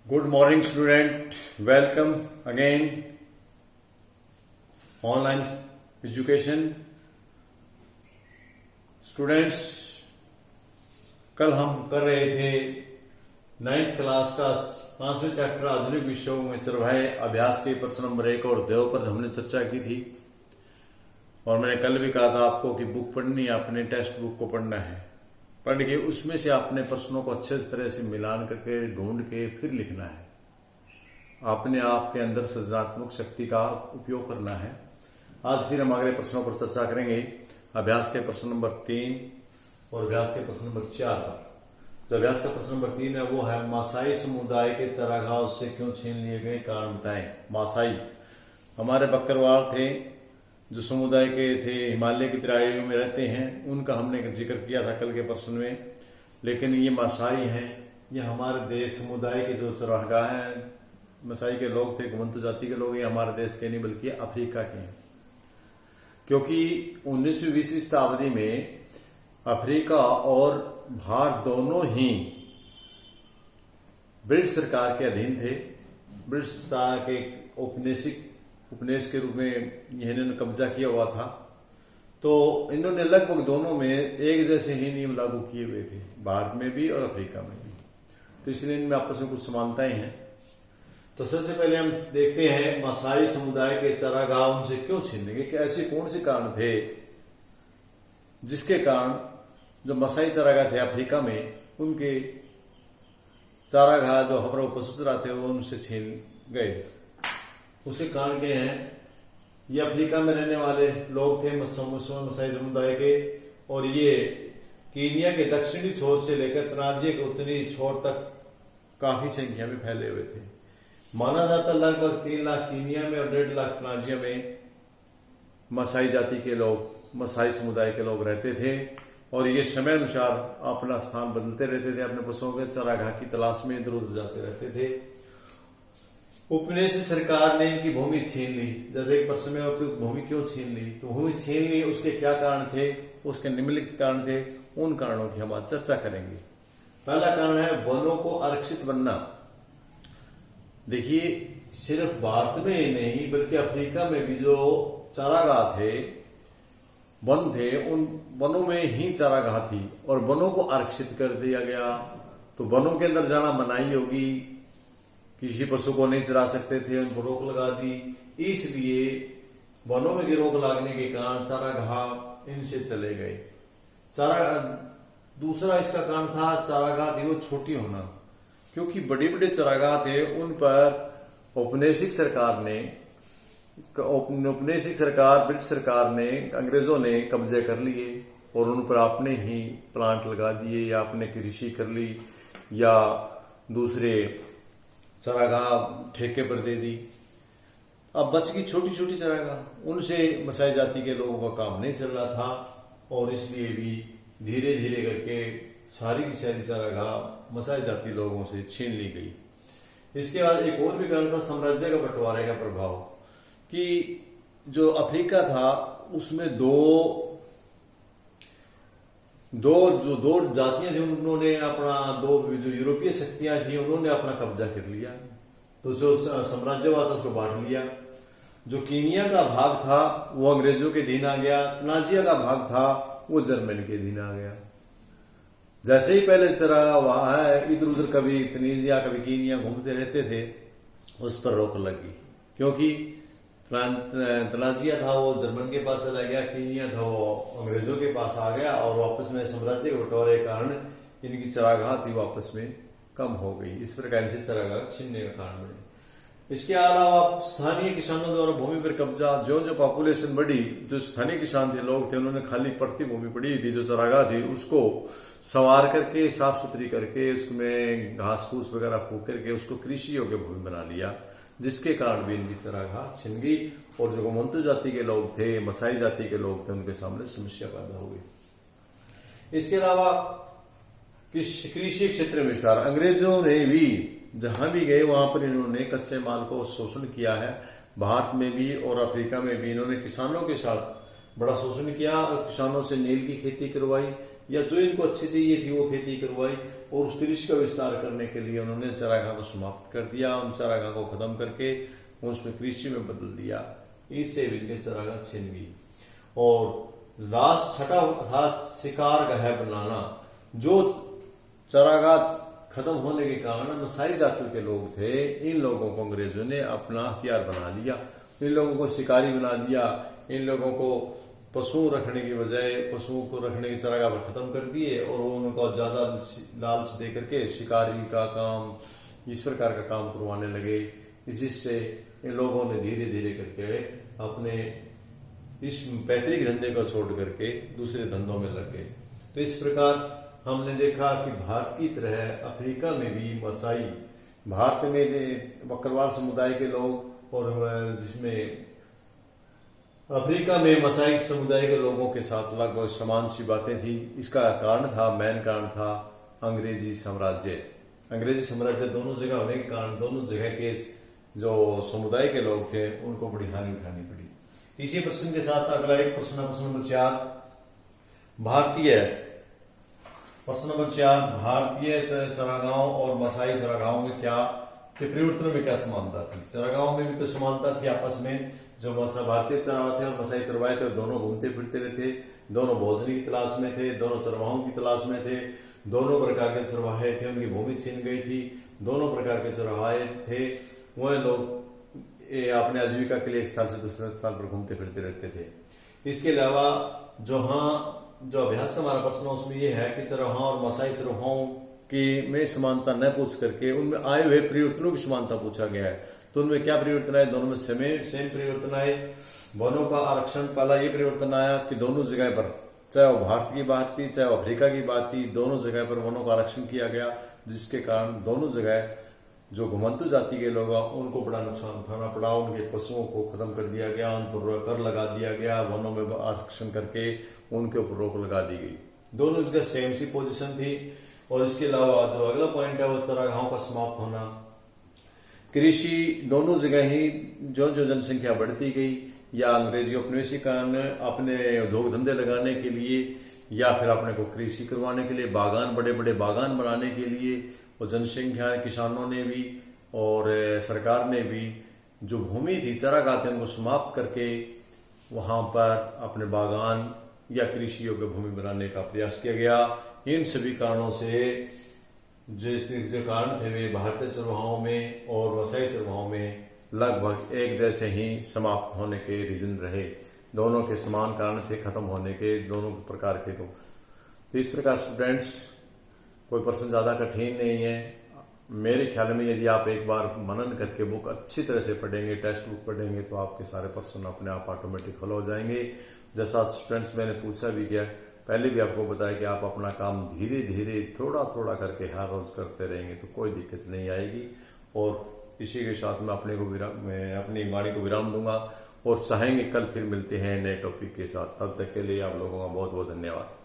Good morning, student. Welcome again. Online education. Students, कल हम कर रहे थे 9th क्लास का 5वें चैप्टर आधुनिक विषयों में चरवाहे अभ्यास के प्रश्न नंबर 1 और 2 पर हमने चर्चा की थी। और मैंने कल भी कहा था आपको कि बुक पढ़नी है, अपने टेक्स्ट बुक को पढ़ना है, पढ़ के उसमें से आपने प्रश्नों को अच्छे तरह से मिलान करके ढूंढ के फिर लिखना है। अपने आप के अंदर सृजनात्मक शक्ति का उपयोग करना है। आज फिर हम अगले प्रश्नों पर चर्चा करेंगे, अभ्यास के प्रश्न नंबर 3 और अभ्यास के प्रश्न नंबर 4 पर। जो अभ्यास का प्रश्न नंबर 3 है वो है मासाई समुदाय के चरागाह से क्यों छीन लिए गए, कारण बताएं। मासाई हमारे बकरवाल थे, जो समुदाय के थे, हिमालय की तराइयों में रहते हैं, उनका हमने जिक्र किया था कल के प्रश्न में। लेकिन ये मासाई हैं, ये हमारे देश समुदाय के जो चरागाह हैं, मसाई के लोग थे, घुमंतु जाति के लोग, ये हमारे देश के नहीं बल्कि अफ्रीका के हैं। क्योंकि 19वीं शताब्दी में अफ्रीका और भारत दोनों ही ब्रिटिश सरकार के अधीन थे। ब्रिटिश सरकार के उपनिवेश के रूप में इन्होंने कब्जा किया हुआ था। तो इन्होंने लगभग दोनों में एक जैसे ही नियम लागू किए हुए थे, भारत में भी और अफ्रीका में भी। तो इसलिए इनमें आपस में कुछ समानताएं हैं। तो सबसे पहले हम देखते हैं मासाई समुदाय के चरागाह उनसे क्यों छीनेंगे, कि ऐसे कौन से कारण थे जिसके कारण जो मासाई चरागाह थे अफ्रीका में, उनके चारागाह जो हमारे पशु चराते वो उनसे छीन गए। उसके कारण क्या है, ये अफ्रीका में रहने वाले लोग थे मसाई समुदाय के, और ये कीनिया के दक्षिणी छोर से लेकर तनाजिया के उत्तरी छोर तक काफी संख्या में फैले हुए थे। माना जाता लगभग 3 लाख कीनिया में और 1.5 लाख तनाजिया में मसाई जाति के लोग, मसाई समुदाय के लोग रहते थे। और ये समय अनुसार अपना स्थान बदलते रहते थे, अपने पशुओं के चरागाह की तलाश में इधर उधर जाते रहते थे। उपनिवेश सरकार ने इनकी भूमि छीन ली। जैसे एक प्रश्न में भूमि क्यों छीन ली, तो भूमि छीन ली, उसके क्या कारण थे, उसके निम्नलिखित कारण थे। उन कारणों की हम आज चर्चा करेंगे। पहला कारण है वनों को आरक्षित बनना। देखिए, सिर्फ भारत में ही नहीं बल्कि अफ्रीका में भी जो चारागाह थे, वन थे, उन वनों में ही चारागाह थी और वनों को आरक्षित कर दिया गया। तो वनों के अंदर जाना मनाही होगी, किसी पशु को नहीं चरा सकते थे, उनको रोक लगा दी। इसलिए वनों में रोक लगने के कारण चारागाह इनसे चले गए। दूसरा इसका कारण था चारागाह थी वो छोटी होना। क्योंकि बड़े बड़े चरागाह थे, उन पर औपनिवेशिक सरकार ब्रिटिश सरकार ने, अंग्रेजों ने कब्जे कर लिए और उन पर अपने ही प्लांट लगा दिए, या अपने कृषि कर ली, या दूसरे चरागाह ठेके पर दे दी। अब बच की छोटी छोटी चरागाह, उनसे मसाई जाति के लोगों का काम नहीं चल रहा था, और इसलिए भी धीरे धीरे करके सारी की सारी चरागाह मसाई जाति लोगों से छीन ली गई। इसके बाद एक और भी कारण था साम्राज्य का बंटवारे का प्रभाव, कि जो अफ्रीका था उसमें दो जातियां थी, उन्होंने अपना जो यूरोपीय शक्तियां थी उन्होंने अपना कब्जा कर लिया। तो जो साम्राज्यवाद था उसको बांट लिया। जो कीनिया का भाग था वो अंग्रेजों के अधीन आ गया, तनाजिया का भाग था वो जर्मन के अधीन आ गया। जैसे ही पहले चरा वहां है, इधर उधर कभी तनीजिया कभी कीनिया घूमते रहते थे, उस पर रोक लगी। क्योंकि तनाजिया था वो जर्मन के पास चला गया, कीनिया था वो अंग्रेजों के पास आ गया, और वापस में साम्राज्य के बंटवारे के कारण इनकी चरागाह थी वापस में कम हो गई। इस प्रकार से चरागाह छीनने का कारण बने। इसके अलावा स्थानीय किसानों द्वारा भूमि पर कब्जा, जो पॉपुलेशन बढ़ी, जो स्थानीय किसान थे, लोग थे, उन्होंने खाली पड़ती भूमि पड़ी थी, जो चरागाह थी, उसको संवार करके साफ सुथरी करके उसमें घास फूस वगैरह फूक करके उसको कृषि योग्य भूमि बना लिया, जिसके कारण भी इनकी चरागाह छिन गई। और जो घुमंतु जाति के लोग थे, मसाई जाति के लोग थे, उनके सामने समस्या पैदा हो गई। इसके अलावा कृषि क्षेत्र में विस्तार, अंग्रेजों ने भी जहां भी गए वहां पर इन्होंने कच्चे माल को शोषण किया है। भारत में भी और अफ्रीका में भी इन्होंने किसानों के साथ बड़ा शोषण किया। किसानों से नील की खेती करवाई, या जो इनको अच्छी चाहिए थी वो खेती करवाई, और उस कृषि का विस्तार करने के लिए उन्होंने चरागाह को समाप्त कर दिया। उन चरागाह को खत्म करके उसमें कृषि में बदल दिया। इससे इनके चरागाह छिन गई। और लास्ट छठा था शिकार गाह बनाना। जो चरागाह खत्म होने के कारण मसाई जाति के लोग थे, इन लोगों को अंग्रेजों ने अपना हथियार बना लिया, इन लोगों को शिकारी बना दिया। इन लोगों को पशु रखने की बजाय पशुओं को रखने की चरागाह पर खत्म कर दिए, और वो उनको ज्यादा लालच दे करके शिकारी का काम, इस प्रकार का काम करवाने लगे। इसी से इन लोगों ने धीरे धीरे करके अपने इस पैतृक धंधे को छोड़ करके दूसरे धंधों में लग गए। तो इस प्रकार हमने देखा कि भारत की तरह अफ्रीका में भी मसाई, भारत में बकरवाल समुदाय के लोग, और जिसमें अफ्रीका में मसाई समुदाय के लोगों के साथ लगभग समान सी बातें थी। इसका कारण था, मेन कारण था अंग्रेजी साम्राज्य। अंग्रेजी साम्राज्य दोनों जगह होने के कारण दोनों जगह के जो समुदाय के लोग थे उनको बड़ी हानि उठानी पड़ी। इसी प्रश्न के साथ अगला एक प्रश्न, प्रश्न नंबर 4, भारतीय चरागाहों और मसाई चरागाहों में क्या परिवर्तनों में क्या समानता थी? चरागाहों में भी तो समानता थी आपस में। जो भारतीय चरवाहे थे और मसाई चरवाहे थे, दोनों घूमते फिरते रहते, दोनों भोजन की तलाश में थे, दोनों चरवाहों की तलाश में थे, दोनों प्रकार के चरवाहे थे, उनकी भूमि छीन गई थी, दोनों प्रकार के चरवाहे थे। वह लोग अपने आजीविका के लिए एक स्थान से दूसरे स्थान पर घूमते फिरते रहते थे। इसके अलावा जो अभ्यास का हमारा प्रश्न उसमें यह है कि चरवाहा और मसाई चरवाहों की में समानता न पूछ करके उनमें आए हुए परिवर्तनों की समानता पूछा गया है। तो उनमें क्या परिवर्तन आए? दोनों में सेम परिवर्तन आए। वनों का आरक्षण, पहला ये परिवर्तन आया कि दोनों जगह पर, चाहे वो भारत की बात थी चाहे अफ्रीका की बात थी, दोनों जगह पर वनों का आरक्षण किया गया, जिसके कारण दोनों जगह जो घुमंतु जाति के लोग उनको बड़ा नुकसान उठाना पड़ा। उनके पशुओं को खत्म कर दिया गया, उन पर कर लगा दिया गया, वनों में आरक्षण करके उनके ऊपर रोक लगा दी गई। दोनों जगह सेम सी पोजीशन थी। और इसके अलावा जो अगला पॉइंट है वो चरागाहों का समाप्त होना। कृषि दोनों जगह ही जो जनसंख्या बढ़ती गई, या अंग्रेजी औपनिवेशीकरण अपने उद्योग धंधे लगाने के लिए, या फिर अपने को कृषि करवाने के लिए बागान, बड़े बड़े बागान बनाने के लिए, और जनसंख्या किसानों ने भी और सरकार ने भी जो भूमि थी चरागाह थे उनको समाप्त करके वहां पर अपने बागान या कृषि योग्य भूमि बनाने का प्रयास किया गया। इन सभी कारणों से जो कारण थे वे भारतीय चरवाहों में और मसाई चरवाहों में लगभग एक जैसे ही समाप्त होने के रीजन रहे। दोनों के समान कारण थे खत्म होने के, दोनों प्रकार के। तो इस प्रकार स्टूडेंट्स, कोई प्रश्न ज्यादा कठिन नहीं है मेरे ख्याल में। यदि आप एक बार मनन करके बुक अच्छी तरह से पढ़ेंगे, टेक्स्ट बुक पढ़ेंगे, तो आपके सारे प्रश्न अपने आप ऑटोमेटिक हल हो जाएंगे। जैसा स्टूडेंट्स मैंने पूछा भी किया, पहले भी आपको बताया कि आप अपना काम धीरे धीरे थोड़ा थोड़ा करके हर रोज करते रहेंगे तो कोई दिक्कत नहीं आएगी। और इसी के साथ मैं अपनी वाणी को विराम दूंगा, और चाहेंगे कल फिर मिलते हैं नए टॉपिक के साथ। तब तक के लिए आप लोगों का बहुत बहुत धन्यवाद।